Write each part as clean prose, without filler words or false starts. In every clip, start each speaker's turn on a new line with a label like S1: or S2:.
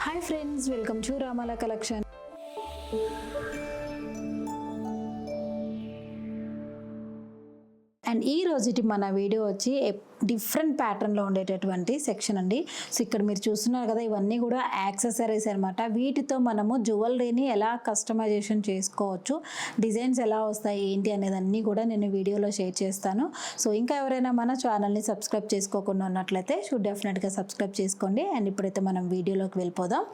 S1: Hi friends, welcome to Ramala collection. And ఈ రోజుటి మన వీడియో వచ్చి డిఫరెంట్ ప్యాటర్న్లో ఉండేటటువంటి సెక్షన్ అండి. సో ఇక్కడ మీరు చూస్తున్నారు కదా, ఇవన్నీ కూడా యాక్సెసరీస్ అనమాట. వీటితో మనము జ్యువెలరీని ఎలా కస్టమైజేషన్ చేసుకోవచ్చు, డిజైన్స్ ఎలా వస్తాయి ఏంటి అనేది అన్నీ కూడా నేను వీడియోలో షేర్ చేస్తాను. సో ఇంకా ఎవరైనా మన ఛానల్ని సబ్స్క్రైబ్ చేసుకోకుండా ఉన్నట్లయితే డెఫినెట్గా సబ్స్క్రైబ్ చేసుకోండి. అండ్ ఇప్పుడైతే మనం వీడియోలోకి వెళ్ళిపోదాం.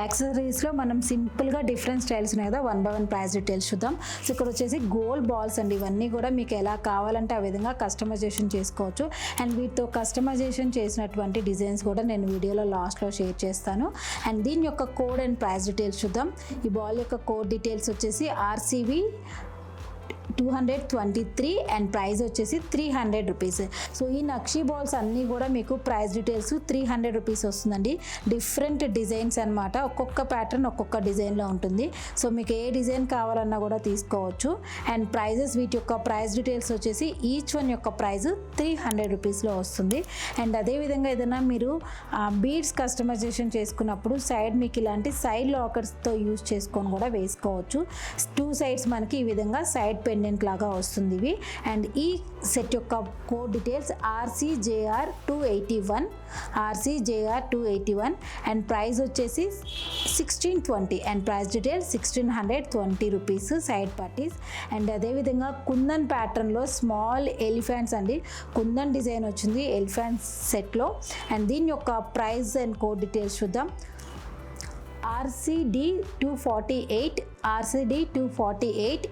S1: యాక్సెసరీస్లో మనం సింపుల్గా డిఫరెంట్ స్టైల్స్ ఉన్నాయి కదా, 1 by 1 ప్రైస్ డీటెయిల్స్ చూద్దాం. సో ఇక్కడ వచ్చేసి గోల్డ్ బాల్స్ అండి. ఇవన్నీ కూడా మీకు ఎలా కావాలంటే ఆ విధంగా కస్టమైజేషన్ చేసుకోవచ్చు. అండ్ వీటితో కస్టమైజేషన్ చేసినటువంటి డిజైన్స్ కూడా నేను వీడియోలో లాస్ట్లో షేర్ చేస్తాను. అండ్ దీని యొక్క కోడ్ అండ్ ప్రైస్ డీటెయిల్స్ చూద్దాం. ఈ బాల్ యొక్క కోడ్ డీటెయిల్స్ వచ్చేసి RCV 223 అండ్ ప్రైస్ వచ్చేసి 300 రూపీస్. సో ఈ నక్షీ బాల్స్ అన్నీ కూడా మీకు ప్రైస్ డీటెయిల్స్ 300 రూపీస్ వస్తుందండి. డిఫరెంట్ డిజైన్స్ అనమాట. ఒక్కొక్క ప్యాటర్న్ ఒక్కొక్క డిజైన్లో ఉంటుంది. సో మీకు ఏ డిజైన్ కావాలన్నా కూడా తీసుకోవచ్చు. అండ్ ప్రైజెస్, వీటి యొక్క ప్రైస్ డీటెయిల్స్ వచ్చేసి ఈచ్ వన్ యొక్క ప్రైస్ 300 రూపీస్లో వస్తుంది. అండ్ అదేవిధంగా ఏదైనా మీరు బీడ్స్ కస్టమైజేషన్ చేసుకున్నప్పుడు సైడ్ మీకు ఇలాంటి సైడ్ లాకర్స్తో యూజ్ చేసుకొని కూడా వేసుకోవచ్చు. 2 సైడ్స్ మనకి ఈ విధంగా సైడ్ పెండెంట్ లాగా వస్తుంది ఇవి. అండ్ ఈ సెట్ యొక్క code details RCJR 281 and price వచ్చేసి 1620 and price details 1620 rupees side parties. And అదేవిధంగా కుందన్ ప్యాటర్న్లో స్మాల్ ఎలిఫెంట్స్ అండి. కుందన్ డిజైన్ వచ్చింది ఎలిఫెంట్స్ సెట్లో. అండ్ దీని యొక్క ప్రైస్ అండ్ కోడ్ డీటెయిల్స్ చూద్దాం. RCD 248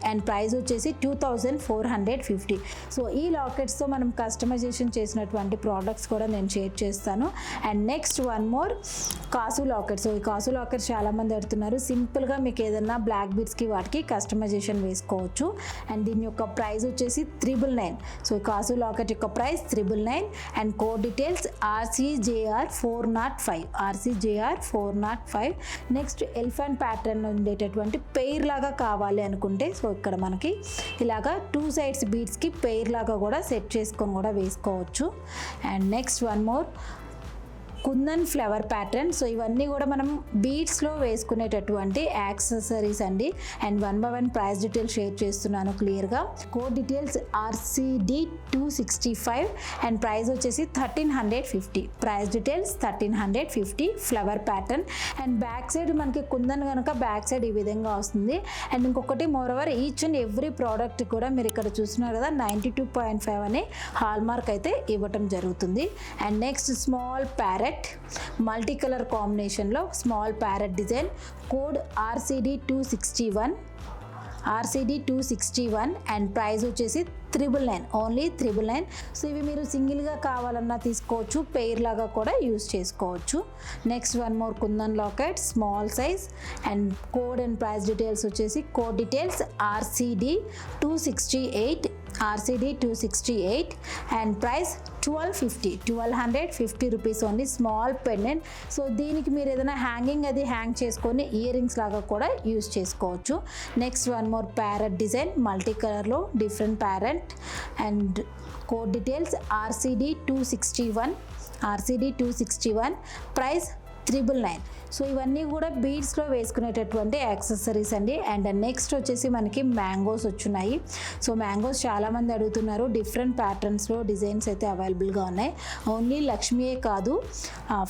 S1: అండ్ ప్రైస్ వచ్చేసి 2450. సో ఈ లాకెట్స్తో మనం కస్టమైజేషన్ చేసినటువంటి ప్రోడక్ట్స్ కూడా నేను షేర్ చేస్తాను. అండ్ నెక్స్ట్ వన్ మోర్ కాసు లాకెట్స్. సో ఈ కాసు లాకెట్స్ చాలామంది అడుగుతున్నారు. సింపుల్గా మీకు ఏదైనా బ్లాక్ బీడ్స్కి వాటికి కస్టమైజేషన్ వేసుకోవచ్చు. అండ్ దీని యొక్క ప్రైస్ వచ్చేసి 999. సో ఈ కాసు లాకెట్ యొక్క price 999 and code details RCJR 405. Next elephant pattern ఉండేటటువంటి పెయిర్ లాగా కావాలి అనుకుంటే, సో ఇక్కడ మనకి ఇలాగా 2 సైడ్స్ బీడ్స్కి పెయిర్ లాగా కూడా సెట్ చేసుకొని కూడా వేసుకోవచ్చు. And next one more kundan flower pattern. So ఇవన్నీ కూడా మనం బీడ్స్లో వేసుకునేటటువంటి యాక్సెసరీస్ అండి. And 1 by 1 price details share చేస్తున్నాను క్లియర్గా. Code details RCD 265 and price వచ్చేసి 1350. Price details 1350 flower pattern. And back side మనకి కుందన్ కనుక బ్యాక్ సైడ్ ఈ విధంగా వస్తుంది. అండ్ ఇంకొకటి more over each and every product కూడా మీరు ఇక్కడ చూస్తున్నారు కదా 92.5 అనే హాల్ మార్క్ అయితే ఇవ్వటం జరుగుతుంది. And next small parrot multi colour కాంబినేషన్లో small parrot design. Code RCD 261 and price వచ్చేసి 999, ఓన్లీ 999. సో ఇవి మీరు సింగిల్గా కావాలన్నా తీసుకోవచ్చు, పెయిర్ లాగా కూడా యూజ్ చేసుకోవచ్చు. Next one more kundan locket small size and code and price details వచ్చేసి code details RCD 268 and price 1250 rupees only. Small pendant. So దీనికి మీరు ఏదైనా హ్యాంగింగ్ అది హ్యాంగ్ చేసుకొని ఇయర్ రింగ్స్ లాగా కూడా యూజ్ చేసుకోవచ్చు. Next one more parrot design multi కలర్లో different parrot and code details RCD 261 price 999. So ఇవన్నీ కూడా బీడ్స్లో వేసుకునేటటువంటి యాక్సెసరీస్ అండి. అండ్ నెక్స్ట్ వచ్చేసి మనకి మ్యాంగోస్ వచ్చున్నాయి. సో మ్యాంగోస్ చాలామంది అడుగుతున్నారు. డిఫరెంట్ ప్యాటర్న్స్లో డిజైన్స్ అయితే అవైలబుల్గా ఉన్నాయి. ఓన్లీ లక్ష్మీయే కాదు,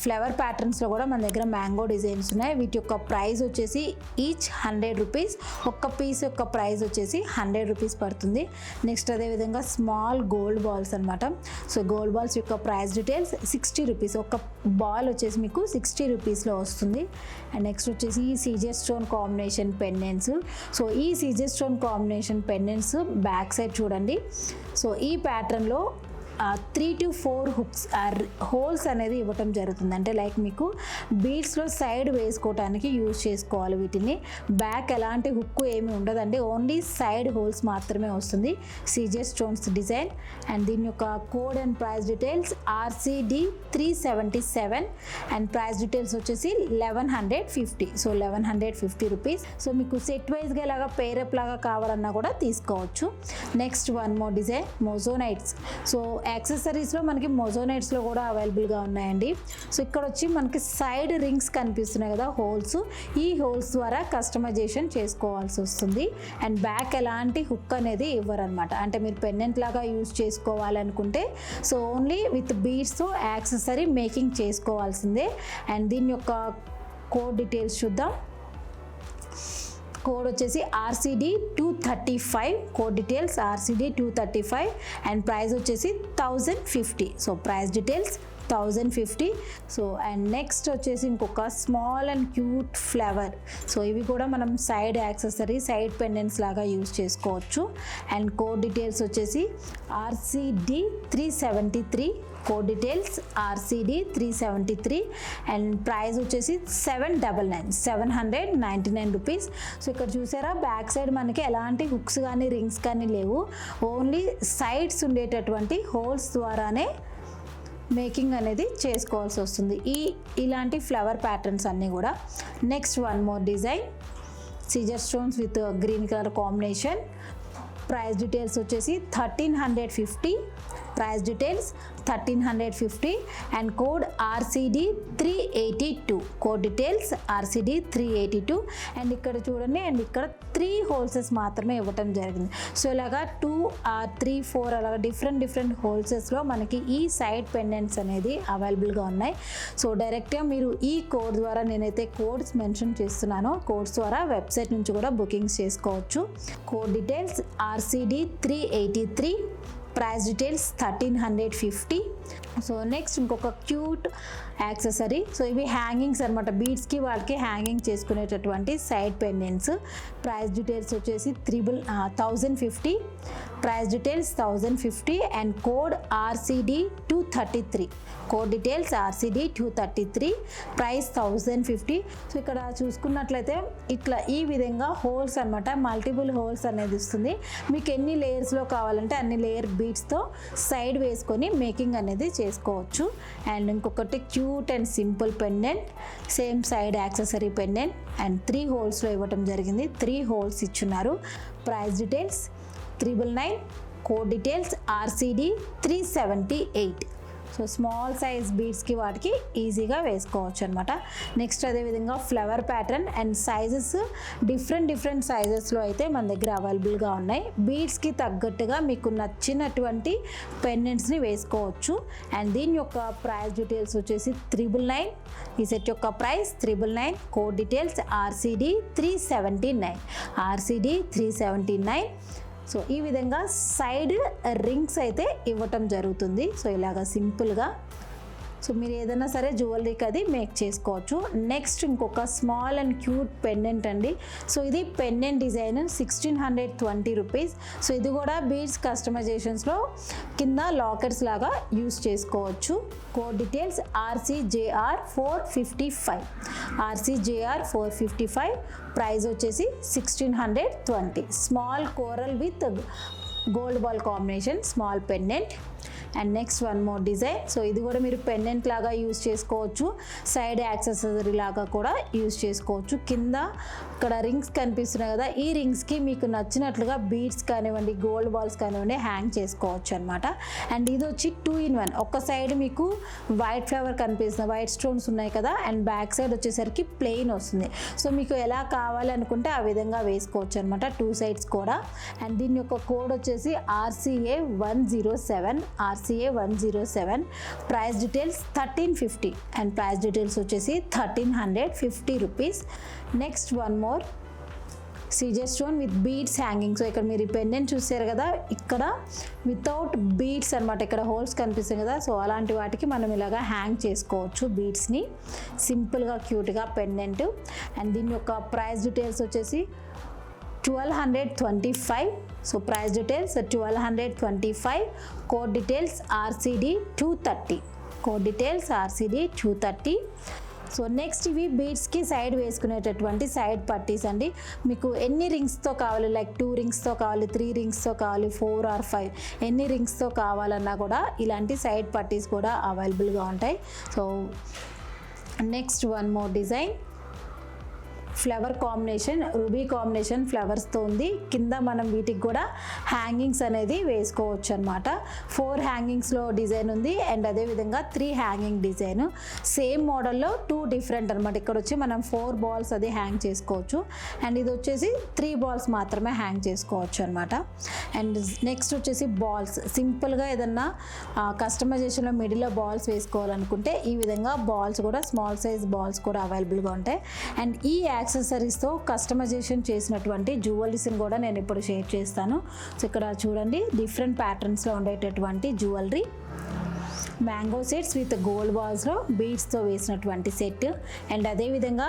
S1: ఫ్లవర్ ప్యాటర్న్స్లో కూడా మన దగ్గర మ్యాంగో డిజైన్స్ ఉన్నాయి. వీటి యొక్క ప్రైస్ వచ్చేసి ఈచ్ 100 రూపీస్. ఒక్క పీస్ యొక్క ప్రైస్ వచ్చేసి 100 రూపీస్ పడుతుంది. నెక్స్ట్ అదేవిధంగా స్మాల్ గోల్డ్ బాల్స్ అనమాట. సో గోల్డ్ బాల్స్ యొక్క ప్రైస్ డీటెయిల్స్ 60 రూపీస్. ఒక బాల్ వచ్చేసి మీకు 60 రూపీస్లో వస్తుంది. అండ్ నెక్స్ట్ వచ్చేసి ఈ Caesar stone combination pendants. So ఈ Caesar stone combination pendants back side చూడండి. సో ఈ ప్యాటర్న్లో 3 to 4 హుక్స్ హోల్స్ అనేది ఇవ్వటం జరుగుతుంది. అంటే లైక్ మీకు బీడ్స్లో సైడ్ వేసుకోవడానికి యూజ్ చేసుకోవాలి వీటిని. బ్యాక్ ఎలాంటి హుక్ ఏమి ఉండదండి, ఓన్లీ సైడ్ హోల్స్ మాత్రమే వస్తుంది. Caesar stones design. అండ్ దీని యొక్క code and price details RCD 377 and price details వచ్చేసి 1150. So 1150 rupees. సో మీకు సెట్ వైజ్గా ఇలాగా పేరప్ లాగా కావాలన్నా కూడా తీసుకోవచ్చు. Next one more design moissanites. So యాక్సెసరీస్లో మనకి మోజోనైట్స్లో కూడా అవైలబుల్గా ఉన్నాయండి. సో ఇక్కడ వచ్చి మనకి సైడ్ రింగ్స్ కనిపిస్తున్నాయి కదా, హోల్స్. ఈ హోల్స్ ద్వారా కస్టమైజేషన్ చేసుకోవాల్సి వస్తుంది. అండ్ బ్యాక్ ఎలాంటి హుక్ అనేది ఇవ్వరనమాట. అంటే మీరు పెండెంట్ లాగా యూజ్ చేసుకోవాలనుకుంటే సో ఓన్లీ విత్ బీడ్స్తో యాక్సెసరీ మేకింగ్ చేసుకోవాల్సిందే. అండ్ దీని యొక్క కోడ్ డీటెయిల్స్ చూద్దాం. కోడ్ వచ్చేసి RCD 235. Code details RCD 235 and price వచ్చేసి 1050. So price details 1050. So and next వచ్చేసి ఇంకొక small and cute flower. So ఇవి కూడా మనం సైడ్ యాక్సెసరీ, సైడ్ పెండెంట్స్ లాగా యూజ్ చేసుకోవచ్చు. అండ్ కోడ్ డీటెయిల్స్ వచ్చేసి RCD 373. Code details RCD 373 and price వచ్చేసి 799 రూపీస్. సో ఇక్కడ చూసారా బ్యాక్ సైడ్ మనకి ఎలాంటి హుక్స్ కానీ రింగ్స్ కానీ లేవు, ఓన్లీ సైడ్స్ ఉండేటటువంటి హోల్స్ ద్వారానే మేకింగ్ అనేది చేసుకోవాల్సి వస్తుంది ఇలాంటి ఫ్లవర్ ప్యాటర్న్స్ అన్నీ కూడా. Next one more design caesar stones with green colour combination. Price details వచ్చేసి 1350. Price details 1350 and code RCD 382. Code details RCD 382 and ఇక్కడ చూడండి, అండ్ ఇక్కడ 3 హోల్సెస్ మాత్రమే ఇవ్వటం జరిగింది. సో ఇలాగా 2 or 3, 4 అలాగా డిఫరెంట్ హోల్సెస్లో మనకి ఈ సైడ్ పెండెంట్స్ అనేది అవైలబుల్గా ఉన్నాయి. సో డైరెక్ట్గా మీరు ఈ కోడ్ ద్వారా, నేనైతే కోడ్స్ మెన్షన్ చేస్తున్నాను, కోడ్స్ ద్వారా వెబ్సైట్ నుంచి కూడా బుకింగ్స్ చేసుకోవచ్చు. Code details RCD 383. Price details 1350. So next ఇంకొక క్యూట్ యాక్సెసరీ. సో ఇవి హ్యాంగింగ్స్ అనమాట, బీడ్స్కి వాళ్ళకి హ్యాంగింగ్ చేసుకునేటటువంటి సైడ్ పెండెంట్స్. ప్రైస్ డీటెయిల్స్ వచ్చేసి 1050. Price details 1050 and code RCD 233. Code details RCD 233. Price 1050. So ఇక్కడ చూసుకున్నట్లయితే ఇట్లా ఈ విధంగా హోల్స్ అనమాట, మల్టిపుల్ హోల్స్ అనేది ఇస్తుంది. మీకు ఎన్ని లేయర్స్లో కావాలంటే అన్ని లేయర్ బీడ్స్తో సైడ్ వేసుకొని మేకింగ్ అనేది చేసుకోవచ్చు. అండ్ ఇంకొకటి cute and simple pendant, same side accessory pendant and 3 హోల్స్లో ఇవ్వటం జరిగింది. 3 హోల్స్ ఇచ్చున్నారు. Price details 999. Code details RCD 378. So small size బీడ్స్కి వాటికి ఈజీగా వేసుకోవచ్చు అనమాట. నెక్స్ట్ అదేవిధంగా flower pattern and sizes different సైజెస్లో అయితే మన దగ్గర అవైలబుల్గా ఉన్నాయి. బీడ్స్కి తగ్గట్టుగా మీకు నచ్చినటువంటి పెండెంట్స్ని వేసుకోవచ్చు. అండ్ దీని యొక్క ప్రైస్ డీటెయిల్స్ వచ్చేసి 999. ఈ సెట్ యొక్క price 999. Code details RCD 379. RCD 379. So ఈ విధంగా సైడ్ రింగ్స్ అయితే ఇవ్వటం జరుగుతుంది. సో ఇలాగా సింపుల్గా సో మీరు ఏదైనా సరే జ్యువెలరీకి అది మేక్ చేసుకోవచ్చు. నెక్స్ట్ ఇంకొక స్మాల్ అండ్ క్యూట్ పెండెంట్ అండి. సో ఇది పెండెంట్ డిజైన్ 1620 రూపీస్. సో ఇది కూడా బీడ్స్ కస్టమైజేషన్స్లో కింద లాకెట్స్ లాగా యూస్ చేసుకోవచ్చు. Code details RCJR 455. RCJR 455. Price వచ్చేసి 1620. Small coral with gold ball combination small pendant. And next one more design. So ఇది కూడా మీరు పెండెంట్ లాగా యూజ్ చేసుకోవచ్చు, సైడ్ యాక్సెసరీ లాగా కూడా యూజ్ చేసుకోవచ్చు. కింద ఇక్కడ రింగ్స్ కనిపిస్తున్నాయి కదా, ఈ రింగ్స్కి మీకు నచ్చినట్లుగా బీడ్స్ కానివ్వండి, గోల్డ్ బాల్స్ కానివ్వండి హ్యాంగ్ చేసుకోవచ్చు అనమాట. అండ్ ఇది వచ్చి 2 in 1. ఒక సైడ్ మీకు వైట్ ఫ్లవర్ కనిపిస్తుంది, వైట్ స్టోన్స్ ఉన్నాయి కదా, అండ్ బ్యాక్ సైడ్ వచ్చేసరికి ప్లెయిన్ వస్తుంది. సో మీకు ఎలా కావాలనుకుంటే ఆ విధంగా వేసుకోవచ్చు అనమాట, 2 sides కూడా. అండ్ దీని యొక్క కోడ్ వచ్చేసి RCA 107. RCA 107. Price details 1350 and price details వచ్చేసి 1350 rupees. Next one more caesar stone with beads hanging. So ఇక్కడ మీరు పెండెంట్ చూసారు కదా, ఇక్కడ వితౌట్ బీడ్స్ అనమాట, ఇక్కడ హోల్స్ కనిపిస్తాయి కదా, సో అలాంటి వాటికి మనం ఇలాగా హ్యాంగ్ చేసుకోవచ్చు బీడ్స్ని, సింపుల్గా క్యూట్గా పెండెంట్. అండ్ దీని యొక్క ప్రైస్ డీటెయిల్స్ వచ్చేసి 1225. So price details 1225. Code details RCD 230. Code details RCD 230. So next ఇవి బీడ్స్కి సైడ్ వేసుకునేటటువంటి సైడ్ పట్టీస్ అండి. మీకు ఎన్ని రింగ్స్తో కావాలి, లైక్ 2 రింగ్స్తో కావాలి, 3 రింగ్స్తో కావాలి, 4 or 5 ఎన్ని రింగ్స్తో కావాలన్నా కూడా ఇలాంటి సైడ్ పట్టీస్ కూడా అవైలబుల్గా ఉంటాయి. So next one more design, flower combination, ruby combination ఫ్లవర్స్తో ఉంది. కింద మనం వీటికి కూడా హ్యాంగింగ్స్ అనేది వేసుకోవచ్చు అనమాట. 4 హ్యాంగింగ్స్లో డిజైన్ ఉంది అండ్ అదేవిధంగా 3 హ్యాంగింగ్ డిజైన్. సేమ్ మోడల్లో 2 డిఫరెంట్ అనమాట. ఇక్కడ వచ్చి మనం 4 బాల్స్ అది హ్యాంగ్ చేసుకోవచ్చు అండ్ ఇది వచ్చేసి 3 బాల్స్ మాత్రమే హ్యాంగ్ చేసుకోవచ్చు అనమాట. అండ్ నెక్స్ట్ వచ్చేసి బాల్స్, సింపుల్గా ఏదన్నా కస్టమైజేషన్లో మిడిల్లో బాల్స్ వేసుకోవాలనుకుంటే ఈ విధంగా బాల్స్ కూడా స్మాల్ సైజ్ బాల్స్ కూడా అవైలబుల్గా ఉంటాయి. అండ్ ఈ యాక్సెసరీస్తో కస్టమైజేషన్ చేసినటువంటి జ్యువెలరీస్ని కూడా నేను ఇప్పుడు షేర్ చేస్తాను. సో ఇక్కడ చూడండి, డిఫరెంట్ ప్యాటర్న్స్లో ఉండేటటువంటి jewellery, mango sets with gold బాల్స్లో బీడ్స్తో వేసినటువంటి సెట్ అండ్ అదేవిధంగా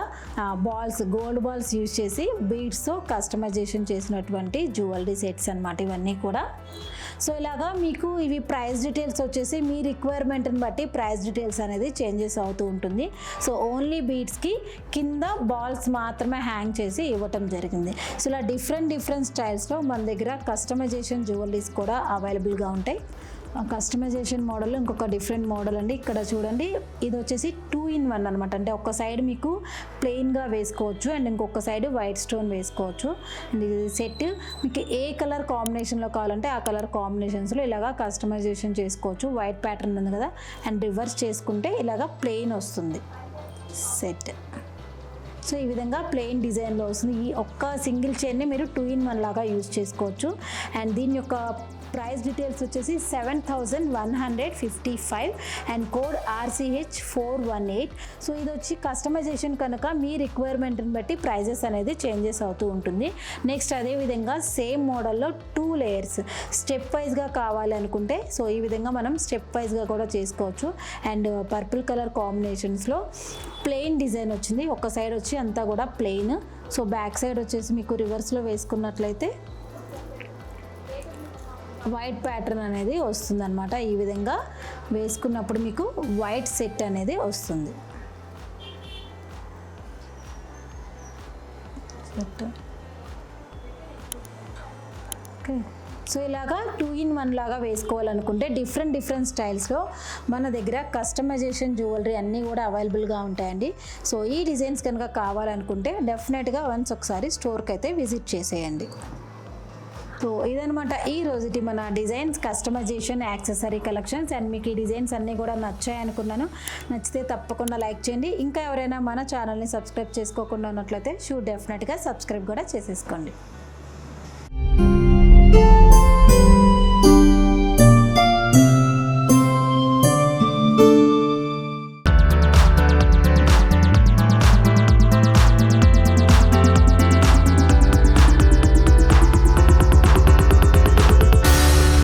S1: బాల్స్, గోల్డ్ బాల్స్ యూజ్ చేసి బీడ్స్తో కస్టమైజేషన్ చేసినటువంటి జ్యువెలరీ సెట్స్ అన్నమాట ఇవన్నీ కూడా. సో ఇలాగా మీకు ఇవి ప్రైస్ డీటెయిల్స్ వచ్చేసి మీ రిక్వైర్మెంట్ని బట్టి ప్రైస్ డీటెయిల్స్ అనేది చేంజెస్ అవుతూ ఉంటుంది. సో ఓన్లీ బీడ్స్కి కింద బాల్స్ మాత్రమే హ్యాంగ్ చేసి ఇవ్వటం జరిగింది. సో ఇలా డిఫరెంట్ స్టైల్స్లో మన దగ్గర కస్టమైజేషన్ జ్యువెలరీస్ కూడా అవైలబుల్గా ఉంటాయి. కస్టమైజేషన్ మోడల్లో ఇంకొక డిఫరెంట్ మోడల్ అండి. ఇక్కడ చూడండి, ఇది వచ్చేసి 2 in 1 అనమాట. అంటే ఒక సైడ్ మీకు ప్లెయిన్గా వేసుకోవచ్చు అండ్ ఇంకొక సైడ్ వైట్ స్టోన్ వేసుకోవచ్చు. అండ్ ఇది సెట్ మీకు ఏ కలర్ కాంబినేషన్లో కావాలంటే ఆ కలర్ కాంబినేషన్స్లో ఇలాగా కస్టమైజేషన్ చేసుకోవచ్చు. వైట్ ప్యాటర్న్ ఉంది కదా అండ్ రివర్స్ చేసుకుంటే ఇలాగా ప్లెయిన్ వస్తుంది సెట్. సో ఈ విధంగా ప్లెయిన్ డిజైన్లో వస్తుంది. ఈ ఒక్క సింగిల్ చైన్ని మీరు 2 in 1 లాగా యూజ్ చేసుకోవచ్చు. అండ్ దీని యొక్క ప్రైస్ డీటెయిల్స్ వచ్చేసి 7155 అండ్ కోడ్ RCH 418. సో ఇది వచ్చి కస్టమైజేషన్ కనుక మీ రిక్వైర్మెంట్ని బట్టి ప్రైజెస్ అనేది చేంజెస్ అవుతూ ఉంటుంది. నెక్స్ట్ అదేవిధంగా సేమ్ మోడల్లో 2 లేయర్స్ స్టెప్ వైజ్గా కావాలి అనుకుంటే సో ఈ విధంగా మనం స్టెప్ వైజ్గా కూడా చేసుకోవచ్చు. అండ్ పర్పుల్ కలర్ కాంబినేషన్స్లో ప్లెయిన్ డిజైన్ వచ్చింది. ఒక సైడ్ వచ్చి అంతా కూడా ప్లెయిన్. సో బ్యాక్ సైడ్ వచ్చేసి మీకు రివర్స్లో వేసుకున్నట్లయితే వైట్ ప్యాటర్న్ అనేది వస్తుంది అనమాట. ఈ విధంగా వేసుకున్నప్పుడు మీకు వైట్ సెట్ అనేది వస్తుంది. ఓకే, సో ఇలాగా 2 in 1 లాగా వేసుకోవాలనుకుంటే డిఫరెంట్ స్టైల్స్లో మన దగ్గర కస్టమైజేషన్ జ్యువెలరీ అన్నీ కూడా అవైలబుల్గా ఉంటాయండి. సో ఈ డిజైన్స్ కనుక కావాలనుకుంటే డెఫినెట్గా వన్స్ ఒకసారి స్టోర్కి అయితే విజిట్ చేసేయండి. సో ఇదనమాట ఈ రోజుటి మన designs, customisation, accessory collections. And మీకు ఈ డిజైన్స్ అన్నీ కూడా నచ్చాయి అనుకున్నాను. నచ్చితే తప్పకుండా లైక్ చేయండి. ఇంకా ఎవరైనా మన ఛానల్ని సబ్స్క్రైబ్ చేసుకోకుండా ఉన్నట్లయితే డెఫినెట్గా సబ్స్క్రైబ్ కూడా చేసేసుకోండి.